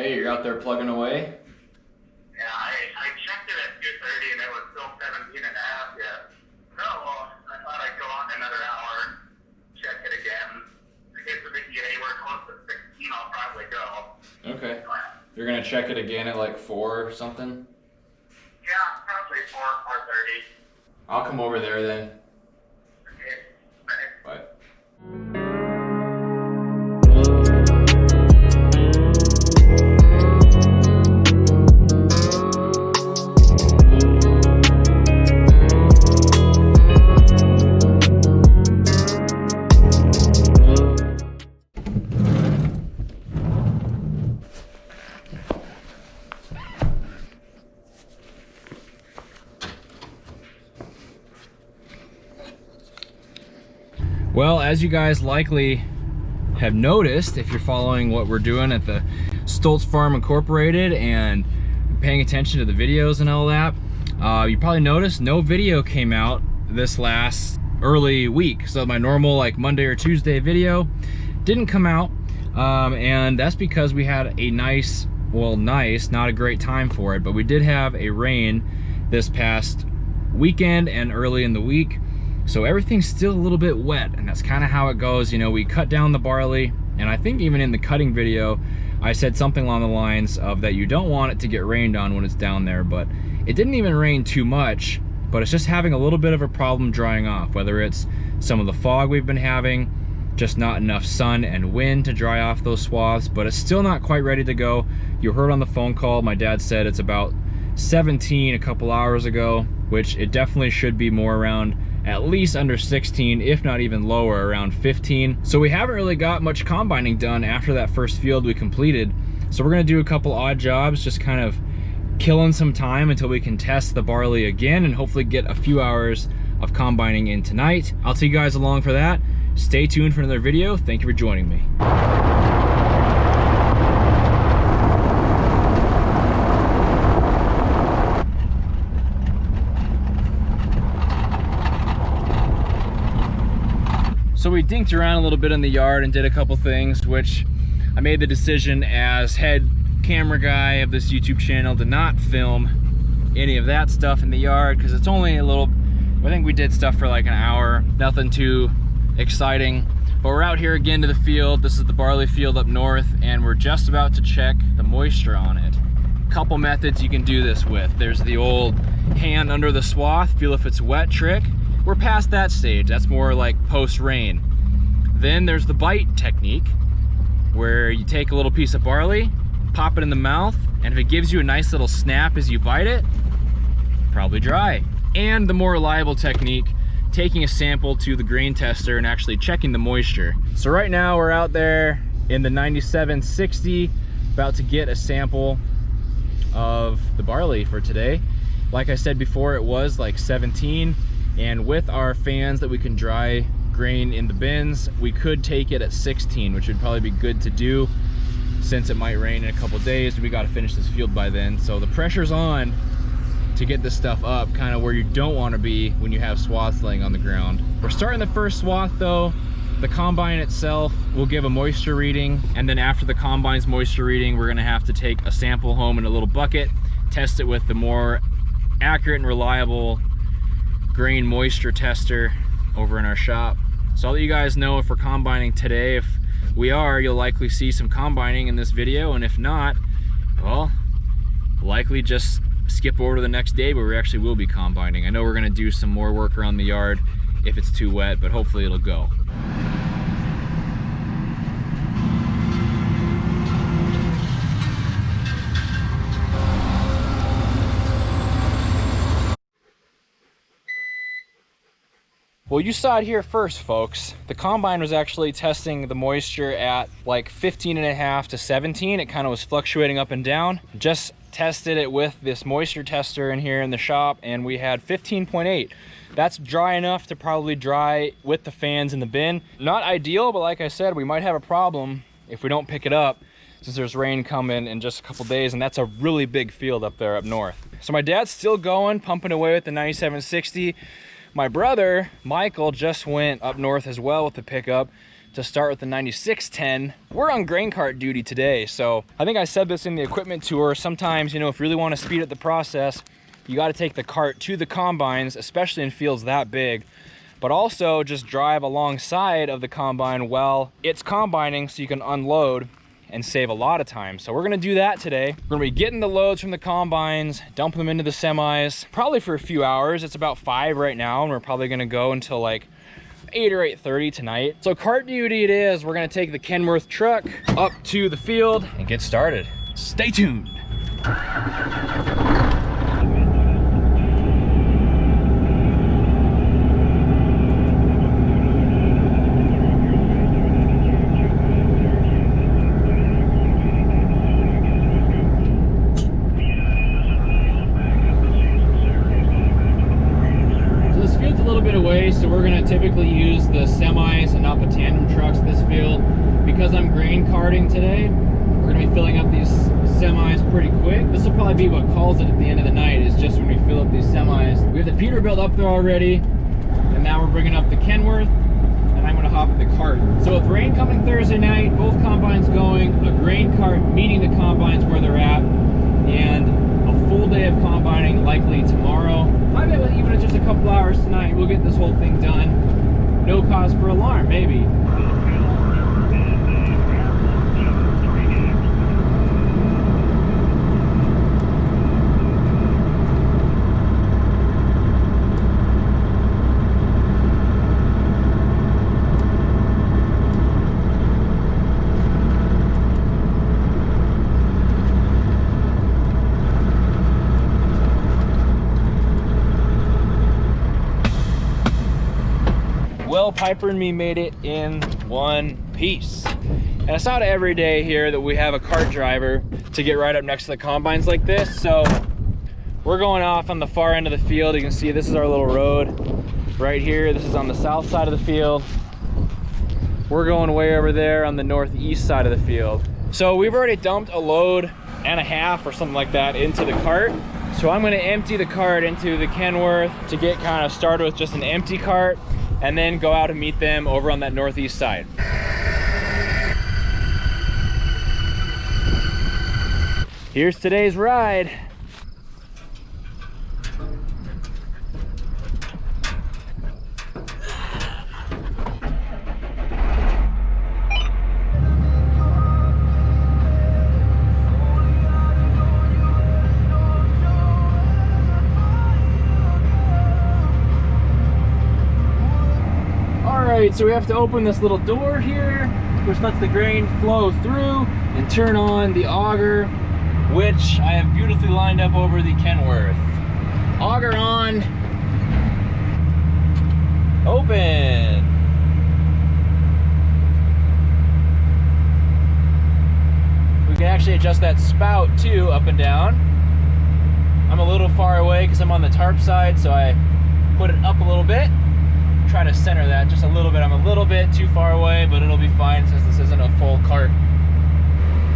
Hey, you're out there plugging away? Yeah, I checked it at 2:30 and it was still 17 and a half yet. So I thought I'd go on another hour, check it again. I guess if it get anywhere close to 16, I'll probably go. Okay. You're gonna check it again at like 4 or something? Yeah, probably 4:30. I'll come over there then. Okay, Bye. Well, as you guys likely have noticed, if you're following what we're doing at the Stoltz Farm Incorporated and paying attention to the videos and all that, you probably noticed no video came out this last early week. So my normal like Monday or Tuesday video didn't come out, and that's because we had a nice, not a great time for it, but we did have a rain this past weekend and early in the week. So everything's still a little bit wet, and that's kind of how it goes. You know, we cut down the barley, and I think even in the cutting video, I said something along the lines of that you don't want it to get rained on when it's down there, but it didn't even rain too much, but it's just having a little bit of a problem drying off, whether it's some of the fog we've been having, just not enough sun and wind to dry off those swaths, but it's still not quite ready to go. You heard on the phone call, my dad said it's about 17 a couple hours ago, which it definitely should be more around at least under 16, if not even lower, around 15. So we haven't really got much combining done after that first field we completed. So we're gonna do a couple odd jobs, just kind of killing some time until we can test the barley again and hopefully get a few hours of combining in tonight. I'll take you guys along for that. Stay tuned for another video. Thank you for joining me. So we dinked around a little bit in the yard and did a couple things, which I made the decision as head camera guy of this YouTube channel to not film any of that stuff in the yard, because it's only a little, I think we did stuff for like an hour, nothing too exciting. But we're out here again to the field. This is the barley field up north, and we're just about to check the moisture on it. Couple methods you can do this with. There's the old hand under the swath, feel if it's wet trick. We're past that stage. That's more like post-rain. Then there's the bite technique, where you take a little piece of barley, pop it in the mouth, and if it gives you a nice little snap as you bite it, probably dry. And the more reliable technique, taking a sample to the grain tester and actually checking the moisture. So right now we're out there in the 9760, about to get a sample of the barley for today. Like I said before, it was like 17. And with our fans that we can dry grain in the bins, we could take it at 16, which would probably be good to do since it might rain in a couple days. We got to finish this field by then. So the pressure's on to get this stuff up kind of where you don't want to be when you have swaths laying on the ground. We're starting the first swath though. The combine itself will give a moisture reading, and then after the combine's moisture reading, we're gonna have to take a sample home in a little bucket, test it with the more accurate and reliable grain moisture tester over in our shop. So I'll let you guys know if we're combining today. If we are, you'll likely see some combining in this video, and if not, well, likely just skip over to the next day where we actually will be combining. I know we're gonna do some more work around the yard if it's too wet, but hopefully it'll go. Well, you saw it here first, folks. The combine was actually testing the moisture at like 15.5 to 17. It kind of was fluctuating up and down. Just tested it with this moisture tester in here in the shop, and we had 15.8. That's dry enough to probably dry with the fans in the bin. Not ideal, but like I said, we might have a problem if we don't pick it up, since there's rain coming in just a couple days, and that's a really big field up there up north. So my dad's still going, pumping away with the 9760. My brother, Michael, just went up north as well with the pickup to start with the 9610. We're on grain cart duty today, so I think I said this in the equipment tour. Sometimes, you know, if you really want to speed up the process, you got to take the cart to the combines, especially in fields that big, but also just drive alongside of the combine while it's combining so you can unload and save a lot of time. So we're gonna do that today. We're gonna be getting the loads from the combines, dumping them into the semis, probably for a few hours. It's about 5 right now, and we're probably gonna go until like 8 or 8:30 tonight. So cart duty it is. We're gonna take the Kenworth truck up to the field and get started. Stay tuned. So we're going to typically use the semis and not the tandem trucks in this field. Because I'm grain carting today, we're going to be filling up these semis pretty quick. This will probably be what calls it at the end of the night, is just when we fill up these semis. We have the Peterbilt up there already, and now we're bringing up the Kenworth, and I'm going to hop in the cart. So with rain coming Thursday night, both combines going, a grain cart meeting the combines where they're at, and a full day of combining likely tomorrow. I bet even if it's just a couple hours tonight, we'll get this whole thing done. No cause for alarm, maybe. Well, Piper and me made it in one piece. And it's not every day here that we have a cart driver to get right up next to the combines like this. So we're going off on the far end of the field. You can see this is our little road right here. This is on the south side of the field. We're going way over there on the northeast side of the field. So we've already dumped a load and a half or something like that into the cart. So I'm gonna empty the cart into the Kenworth to get kind of started with just an empty cart, and then go out and meet them over on that northeast side. Here's today's ride. So we have to open this little door here, which lets the grain flow through, and turn on the auger, which I have beautifully lined up over the Kenworth. Auger on, open. We can actually adjust that spout too, up and down. I'm a little far away because I'm on the tarp side, so I put it up a little bit. Try to center that just a little bit. I'm a little bit too far away, but it'll be fine since this isn't a full cart.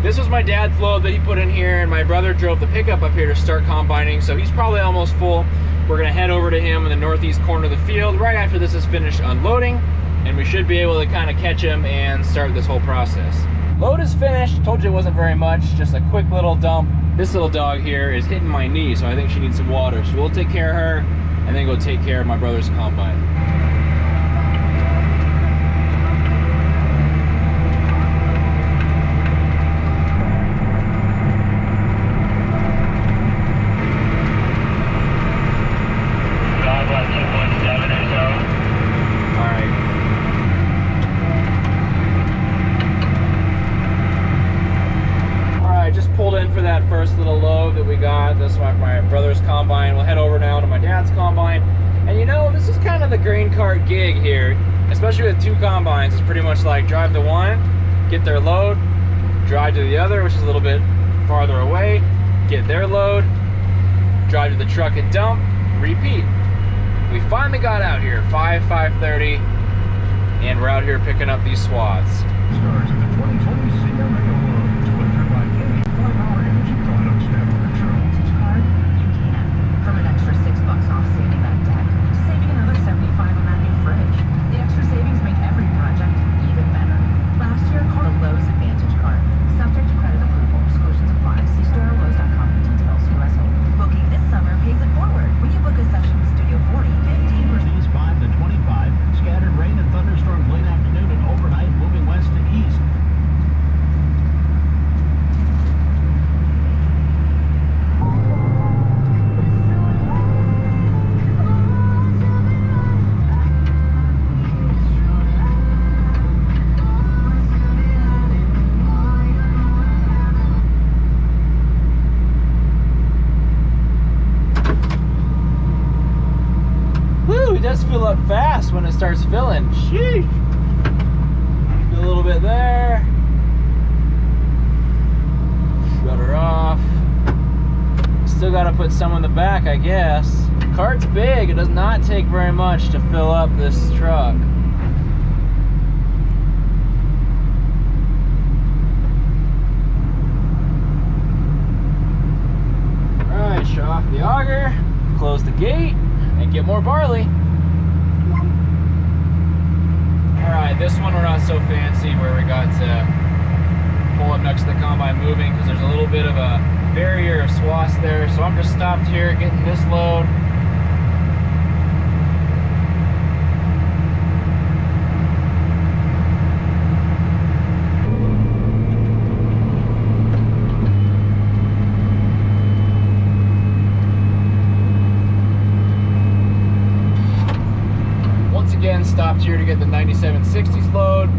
This was my dad's load that he put in here, and my brother drove the pickup up here to start combining, so he's probably almost full. We're gonna head over to him in the northeast corner of the field right after this is finished unloading, and we should be able to kind of catch him and start this whole process. Load is finished. Told you it wasn't very much, just a quick little dump. This little dog here is hitting my knee, so I think she needs some water. So we'll take care of her and then go take care of my brother's combine. First little load that we got. This is my brother's combine. We'll head over now to my dad's combine. And you know, this is kind of the grain cart gig here, especially with two combines. It's pretty much like drive to one, get their load, drive to the other, which is a little bit farther away, get their load, drive to the truck and dump, repeat. We finally got out here, 5:30, and we're out here picking up these swaths. Stars in the 2020 Senior Mega World, delivered by Amy 5-Hour Energy Products Network. Card? You can. From an extra $6 off saving that deck, to saving another $75 on that new fridge. The extra savings make every project even better. fill up fast when it starts filling. Sheesh. Fill a little bit there. Shut her off. Still got to put some in the back, I guess. The cart's big. It does not take very much to fill up this truck. Alright, shut off the auger, close the gate, and get more barley. Alright, this one we're not so fancy where we got to pull up next to the combine moving because there's a little bit of a barrier of swaths there, so I'm just stopped here getting this load. Once again, stopped here to get the 9760s load.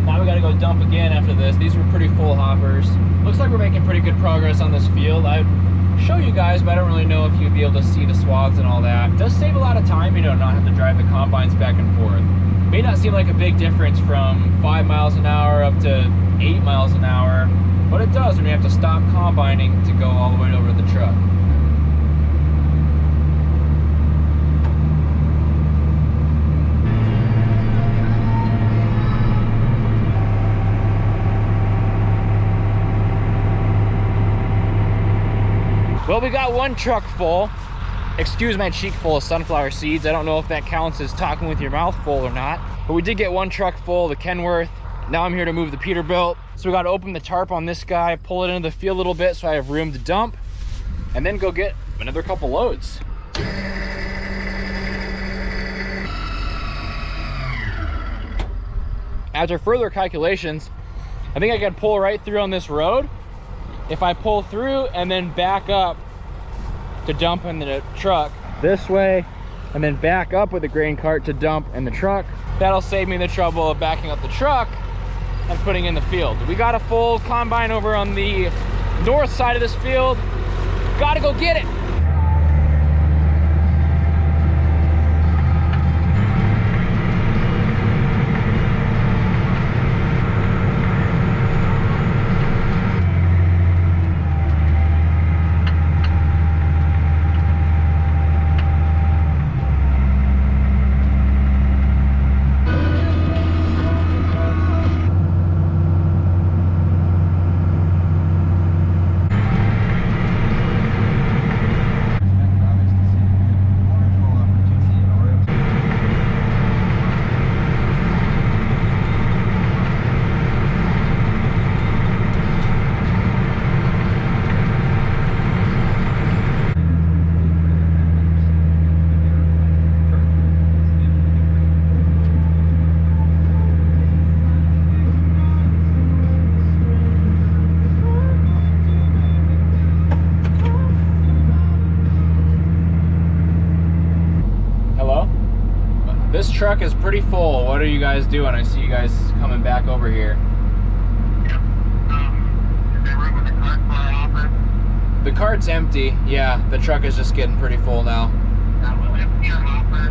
Now we gotta go dump again after this. These were pretty full hoppers. Looks like we're making pretty good progress on this field. I'd show you guys, but I don't really know if you'd be able to see the swaths and all that. It does save a lot of time, you know, not have to drive the combines back and forth. May not seem like a big difference from 5 miles an hour up to 8 miles an hour, but it does when you have to stop combining to go all the way over to the truck. Well, we got one truck full. Excuse my cheek full of sunflower seeds. I don't know if that counts as talking with your mouth full or not. But we did get one truck full, the Kenworth. Now I'm here to move the Peterbilt. So we got to open the tarp on this guy, pull it into the field a little bit so I have room to dump, and then go get another couple loads. After further calculations, I think I can pull right through on this road. If I pull through and then back up to dump in the truck this way, and then back up with the grain cart to dump in the truck, that'll save me the trouble of backing up the truck and putting in the field. We got a full combine over on the north side of this field. Gotta go get it. This truck is pretty full. What are you guys doing? I see you guys coming back over here. Yep. Is there room in the cart for our hopper? The cart's empty. Yeah, the truck is just getting pretty full now. We'll empty our hopper.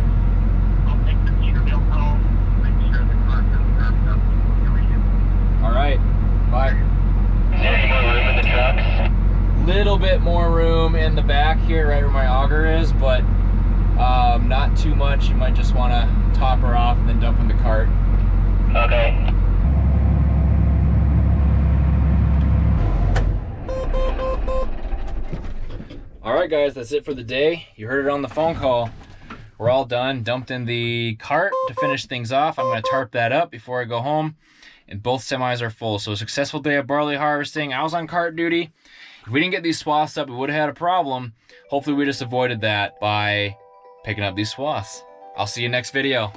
I'll take the Peterbilt home. Make sure the cart doesn't hurt up before we leave. All right. Bye. Is there any more room in the trucks? Little bit more room in the back here, right where my auger is, but not too much. You might just want to top her off and then dump in the cart. Okay. All right, guys, that's it for the day. You heard it on the phone call. We're all done. Dumped in the cart to finish things off. I'm going to tarp that up before I go home, and both semis are full. So a successful day of barley harvesting. I was on cart duty. If we didn't get these swaths up, we would have had a problem. Hopefully we just avoided that by picking up these swaths. I'll see you next video.